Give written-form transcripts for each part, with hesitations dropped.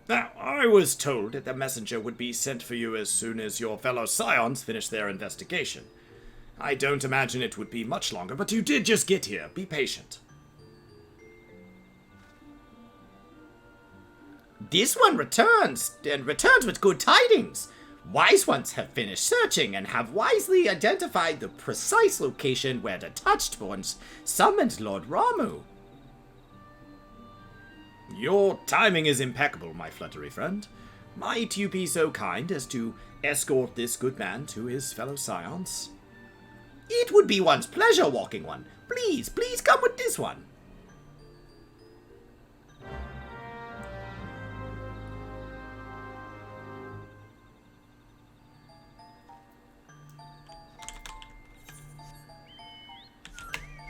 Now, I was told that the messenger would be sent for you as soon as your fellow scions finish their investigation. I don't imagine it would be much longer, but you did just get here. Be patient. This one returns, and returns with good tidings. Wise ones have finished searching and have wisely identified the precise location where the touched ones summoned Lord Ramuh. Your timing is impeccable, my fluttery friend. Might you be so kind as to escort this good man to his fellow scions? It would be one's pleasure, Walking One. Please, please come with this one.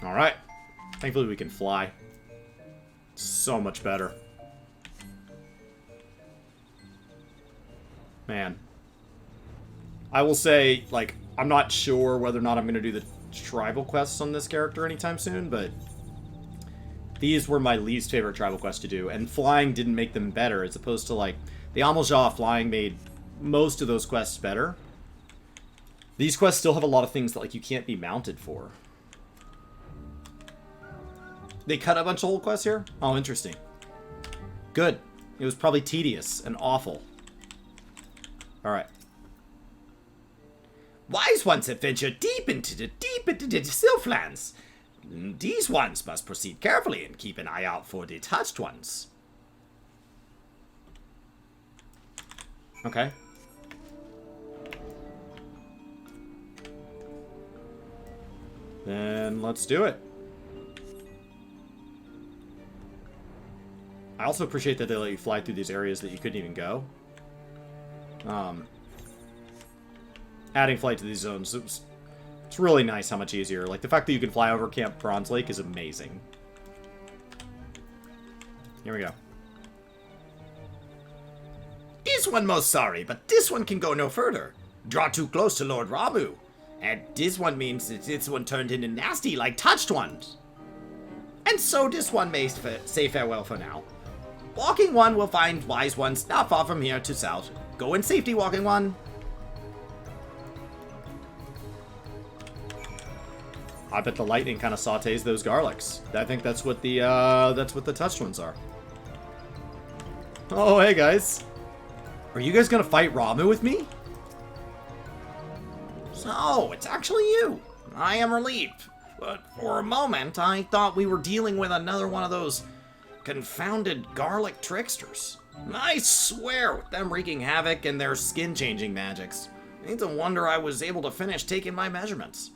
Alright. Thankfully we can fly. So much better. Man. I will say, like, I'm not sure whether or not I'm going to do the tribal quests on this character anytime soon, but these were my least favorite tribal quests to do, and flying didn't make them better, as opposed to, like, the Amalja flying made most of those quests better. These quests still have a lot of things that, like, you can't be mounted for. They cut a bunch of old quests here? Oh, interesting. Good. It was probably tedious and awful. Alright. Wise ones have ventured deep into the Sylphlands. These ones must proceed carefully and keep an eye out for the touched ones. Okay. Then let's do it. I also appreciate that they let you fly through these areas that you couldn't even go. Adding flight to these zones, it's really nice how much easier. Like, the fact that you can fly over Camp Bronze Lake is amazing. Here we go. This one most sorry, but this one can go no further. Draw too close to Lord Ramuh. And this one means that this one turned into nasty like touched ones. And so this one may say farewell for now. Walking One will find wise ones not far from here to south. Go in safety, Walking One. I bet the lightning kind of sautés those garlics. I think that's what the touched ones are. Oh, hey guys. Are you guys gonna fight Ramuh with me? So, it's actually you. I am relieved. But for a moment, I thought we were dealing with another one of those confounded garlic tricksters. I swear, with them wreaking havoc and their skin-changing magics, it's a wonder I was able to finish taking my measurements.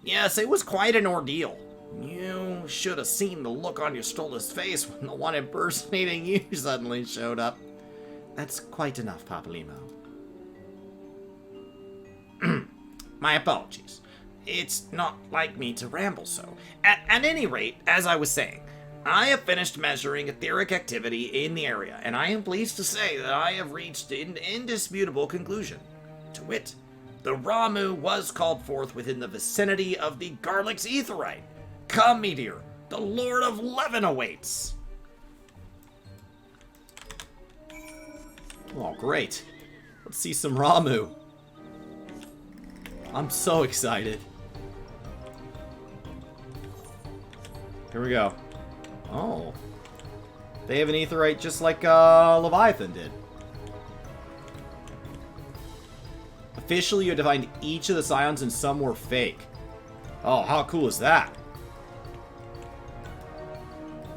Yes, it was quite an ordeal. You should have seen the look on your Stola's face when the one impersonating you suddenly showed up. That's quite enough, Papalimo. My apologies. It's not like me to ramble so. At any rate, as I was saying, I have finished measuring etheric activity in the area, and I am pleased to say that I have reached an indisputable conclusion. To wit, the Ramuh was called forth within the vicinity of the Garlic's Aetheryte. Come, Meteor, the Lord of Levin awaits. Oh, great. Let's see some Ramuh. I'm so excited. Here we go. Oh. They have an Aetheryte just like Leviathan did. Officially, you had to find each of the Scions and some were fake. Oh, how cool is that?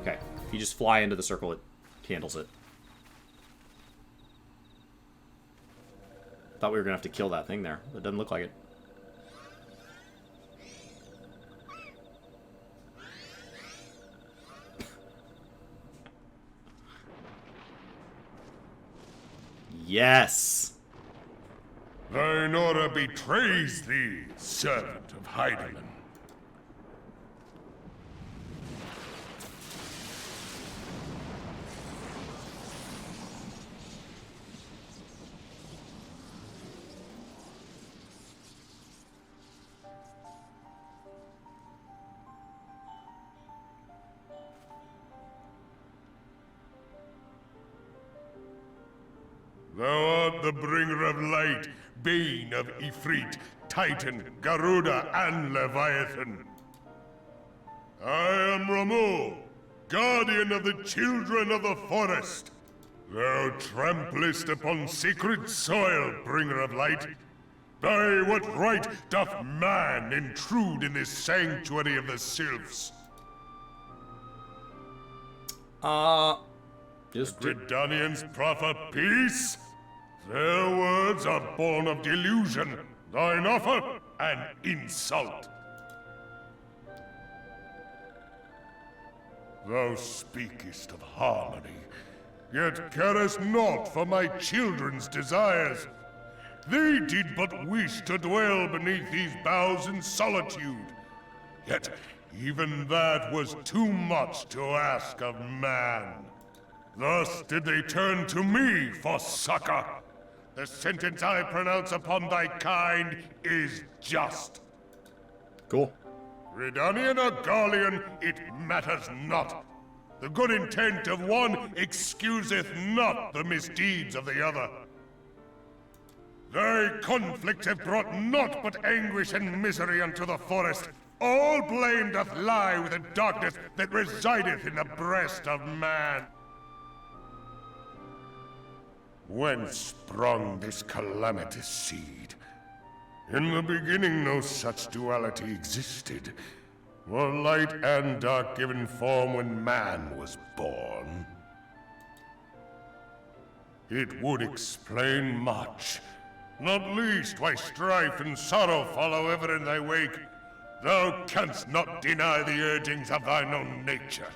Okay. If you just fly into the circle, it handles it. Thought we were going to have to kill that thing there. It doesn't look like it. Yes! Thine order betrays thee, servant of Heidelin. Thou art the bringer of light, bane of Ifrit, Titan, Garuda, and Leviathan. I am Ramuh, guardian of the children of the forest. Thou tramplest upon sacred soil, bringer of light. By what right doth man intrude in this sanctuary of the sylphs? Just Gridanians proffer peace? Their words are born of delusion, thine offer an insult. Thou speakest of harmony, yet carest not for my children's desires. They did but wish to dwell beneath these boughs in solitude. Yet even that was too much to ask of man. Thus did they turn to me for succor. The sentence I pronounce upon thy kind is just. cool. Redanian or Garlean, it matters not. The good intent of one excuseth not the misdeeds of the other. Thy conflicts have brought naught but anguish and misery unto the forest. All blame doth lie with the darkness that resideth in the breast of man. Whence sprung this calamitous seed? In the beginning no such duality existed. Were light and dark given form when man was born? It would explain much. Not least why strife and sorrow follow ever in thy wake. Thou canst not deny the urgings of thine own nature.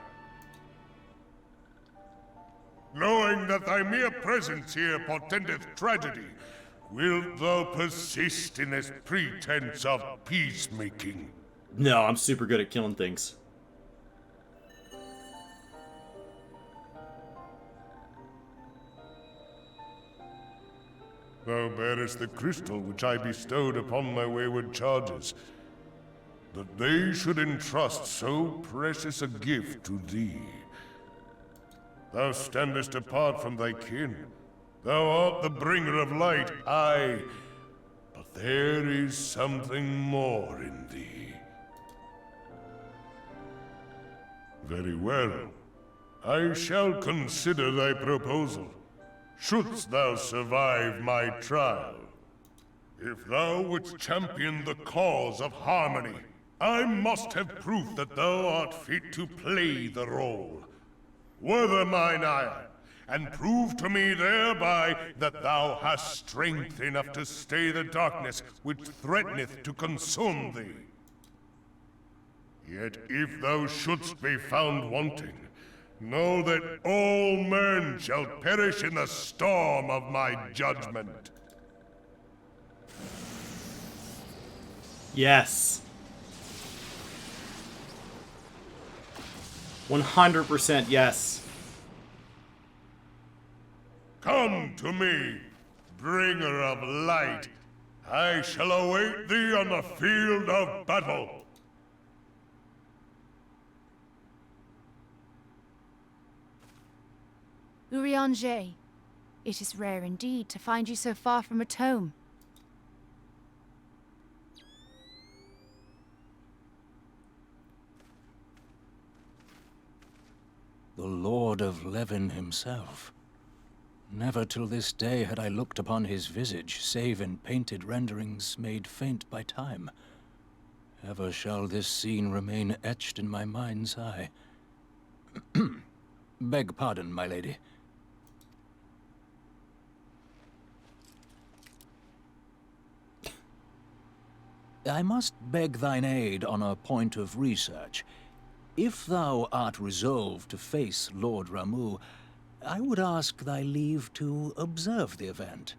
Knowing that thy mere presence here portendeth tragedy, wilt thou persist in this pretense of peacemaking? No, I'm super good at killing things. Thou bearest the crystal which I bestowed upon my wayward charges. That they should entrust so precious a gift to thee. Thou standest apart from thy kin. Thou art the bringer of light, aye. But there is something more in thee. Very well. I shall consider thy proposal. Shouldst thou survive my trial. If thou wouldst champion the cause of harmony, I must have proof that thou art fit to play the role. Wither mine ire, and prove to me thereby that thou hast strength enough to stay the darkness which threateneth to consume thee. Yet if thou shouldst be found wanting, know that all men shall perish in the storm of my judgment. Yes. 100% yes. Come to me, bringer of light. I shall await thee on the field of battle. Urianger, it is rare indeed to find you so far from at home. The Lord of Levin himself. Never till this day had I looked upon his visage, save in painted renderings made faint by time. Ever shall this scene remain etched in my mind's eye. Beg pardon, my lady. I must beg thine aid on a point of research. If thou art resolved to face Lord Ramuh, I would ask thy leave to observe the event.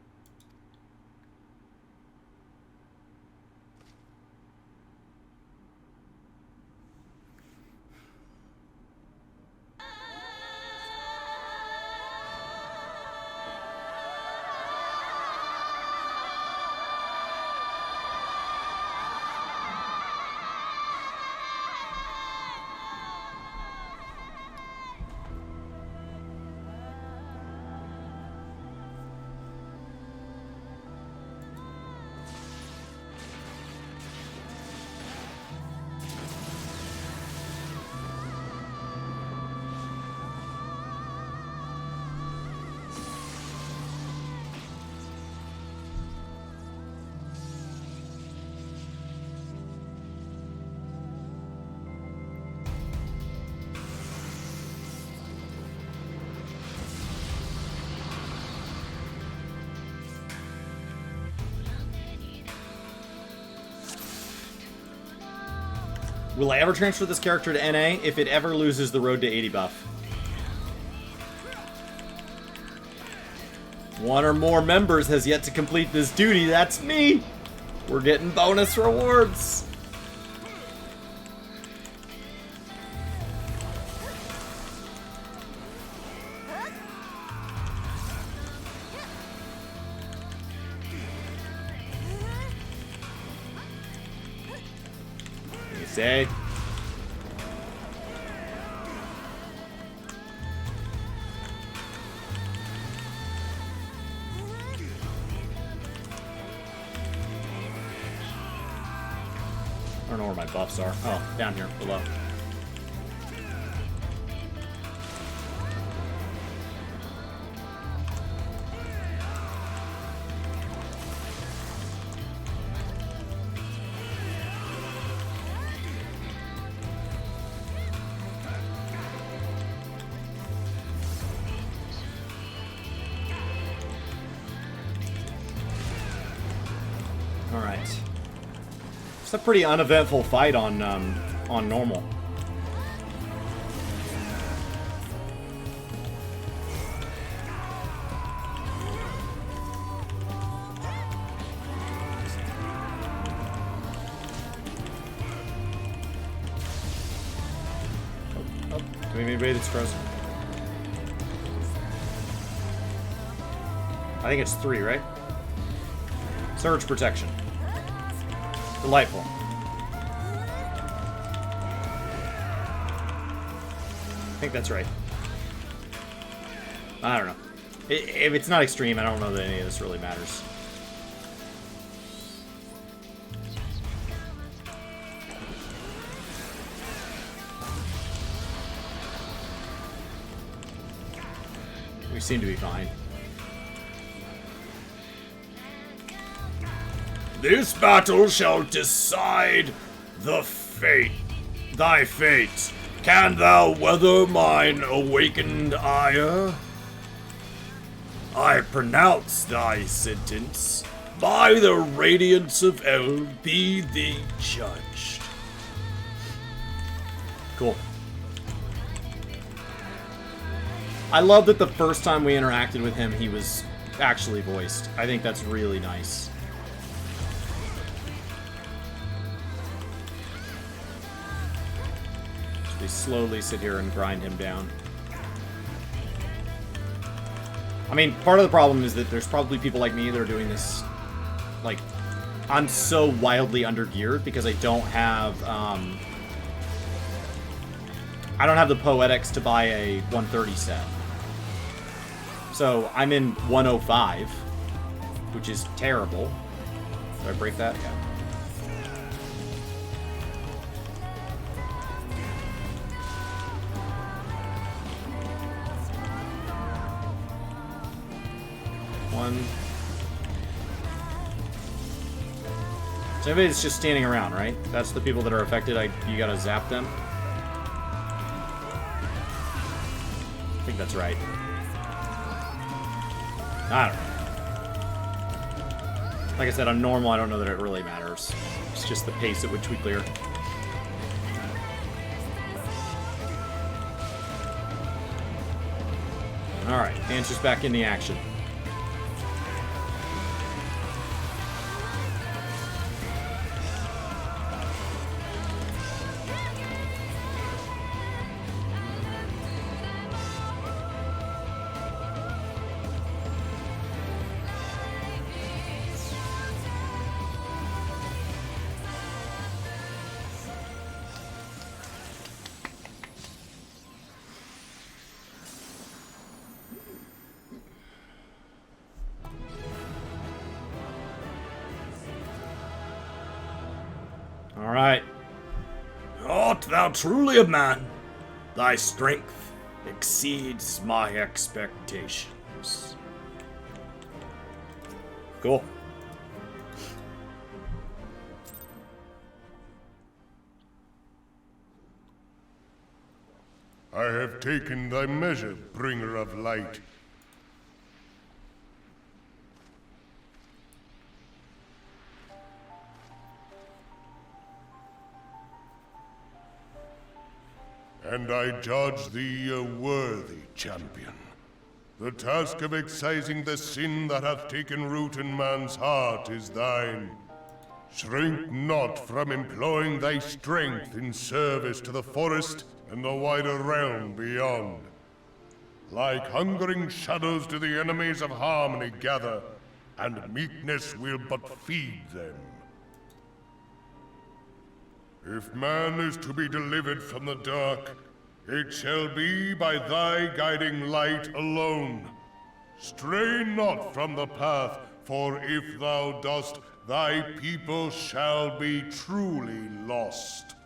Will I ever transfer this character to NA if it ever loses the Road to 80 buff? One or more members has yet to complete this duty. That's me! We're getting bonus rewards! You say? I don't know where my buffs are. Oh, down here, below. All right. It's a pretty uneventful fight on normal. Oh, do we maybe it's frozen? I think it's 3, right? Surge protection. Delightful. I think that's right. I don't know. If it's not extreme, I don't know that any of this really matters. We seem to be fine. This battle shall decide thy fate. Can thou weather mine awakened ire? I pronounce thy sentence. By the radiance of El, be thee judged. Cool. I love that the first time we interacted with him, he was actually voiced. I think that's really nice. We slowly sit here and grind him down. I mean, part of the problem is that there's probably people like me that are doing this, like, I'm so wildly undergeared because I don't have the Poetics to buy a 130 set. So I'm in 105, which is terrible. Did I break that? Yeah. So anybody that's just standing around, right? That's the people that are affected. You gotta zap them. I think that's right. I don't know. Like I said, on normal, I don't know that it really matters. It's just the pace at which we clear. Alright, Answer's back in the action. Alright. Art thou truly a man? Thy strength exceeds my expectations. Cool. I have taken thy measure, bringer of light. and I judge thee a worthy champion. The task of excising the sin that hath taken root in man's heart is thine. Shrink not from employing thy strength in service to the forest and the wider realm beyond. Like hungering shadows do the enemies of harmony gather, and meekness will but feed them. If man is to be delivered from the dark, it shall be by thy guiding light alone. Stray not from the path, for if thou dost, thy people shall be truly lost.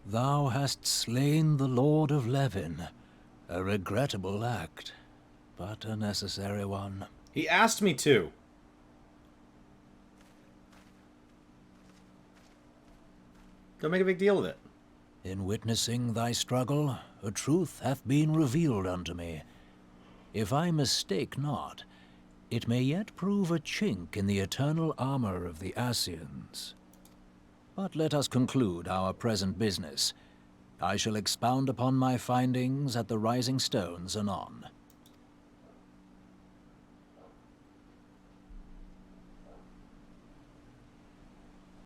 Thou hast slain the Lord of Levin. A regrettable act, but a necessary one. He asked me to. Don't make a big deal of it. In witnessing thy struggle, a truth hath been revealed unto me. If I mistake not, it may yet prove a chink in the eternal armor of the Ascians. But let us conclude our present business. I shall expound upon my findings at the Rising Stones anon.